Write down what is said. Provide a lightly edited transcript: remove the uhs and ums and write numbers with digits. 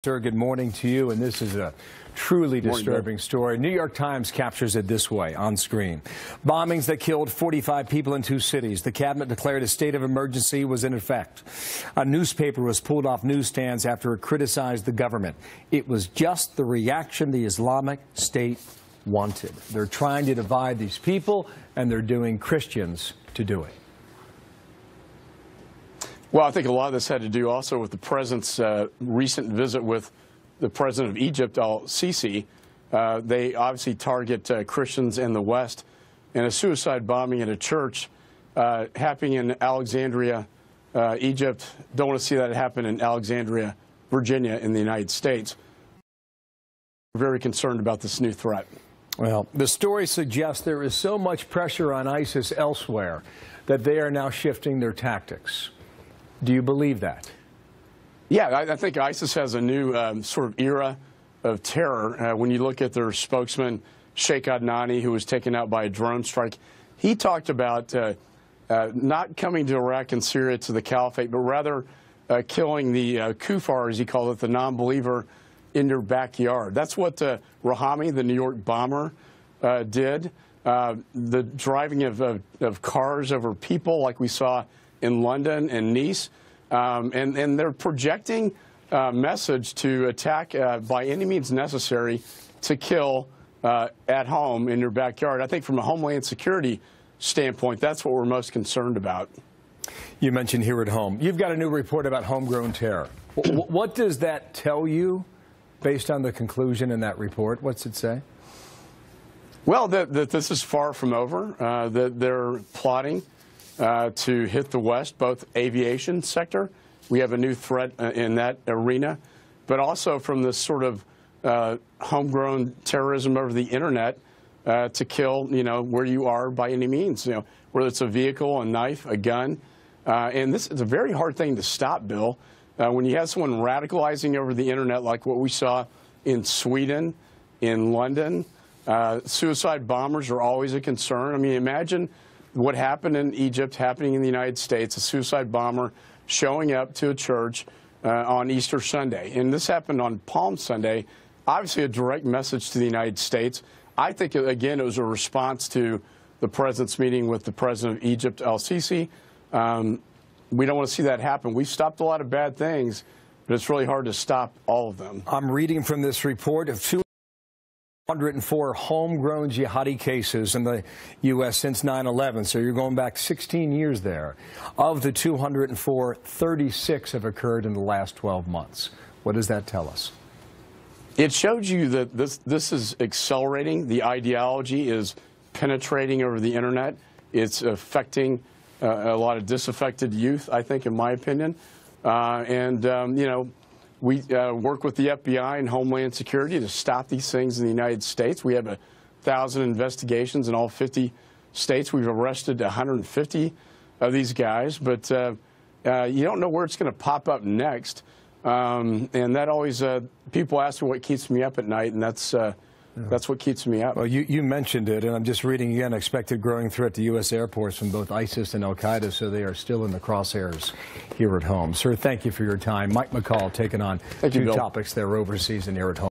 Sir, good morning to you, and this is a truly disturbing story. New York Times captures it this way on screen. Bombings that killed 45 people in 2 cities. The cabinet declared a state of emergency was in effect. A newspaper was pulled off newsstands after it criticized the government. It was just the reaction the Islamic State wanted. They're trying to divide these people, and they're doing Christians to do it. Well, I think a lot of this had to do also with the president's recent visit with the president of Egypt, al-Sisi. They obviously target Christians in the West. And a suicide bombing at a church happening in Alexandria, Egypt. Don't want to see that happen in Alexandria, Virginia, in the United States. We're very concerned about this new threat. Well, the story suggests there is so much pressure on ISIS elsewhere that they are now shifting their tactics. Do you believe that? Yeah, I think ISIS has a new sort of era of terror. When you look at their spokesman, Sheikh Adnani, who was taken out by a drone strike, he talked about not coming to Iraq and Syria to the caliphate, but rather killing the kuffar, as he called it, the non-believer, in their backyard. That's what Rahami, the New York bomber, did. The driving of cars over people, like we saw in London and Nice, and they're projecting a message to attack by any means necessary to kill at home in your backyard. I think from a homeland security standpoint, that's what we're most concerned about. You mentioned here at home. You've got a new report about homegrown terror. What does that tell you based on the conclusion in that report? What's it say? Well, that this is far from over, that they're plotting to hit the West, both aviation sector. We have a new threat in that arena, but also from this sort of homegrown terrorism over the internet to kill, where you are by any means, whether it's a vehicle, a knife, a gun. And this is a very hard thing to stop, Bill. When you have someone radicalizing over the internet like what we saw in Sweden, in London, suicide bombers are always a concern. I mean, imagine what happened in Egypt happening in the United States, a suicide bomber showing up to a church on Easter Sunday. And this happened on Palm Sunday, obviously a direct message to the United States. I think, again, it was a response to the president's meeting with the president of Egypt, al-Sisi. We don't want to see that happen. We've stopped a lot of bad things, but it's really hard to stop all of them. I'm reading from this report of 204 homegrown jihadi cases in the U.S. since 9/11, so you're going back 16 years there. Of the 204, 36 have occurred in the last 12 months. What does that tell us? It shows you that this is accelerating. The ideology is penetrating over the internet. It's affecting a lot of disaffected youth, I think, in my opinion. We work with the FBI and Homeland Security to stop these things in the United States. We have 1,000 investigations in all 50 states. We've arrested 150 of these guys, but you don't know where it's going to pop up next. And that always, people ask me what keeps me up at night, and that's what keeps me up. Well, you mentioned it, and I'm just reading again, expected growing threat to U.S. airports from both ISIS and al-Qaeda, so they are still in the crosshairs here at home. Sir, thank you for your time. Mike McCaul taking on two topics there overseas and here at home.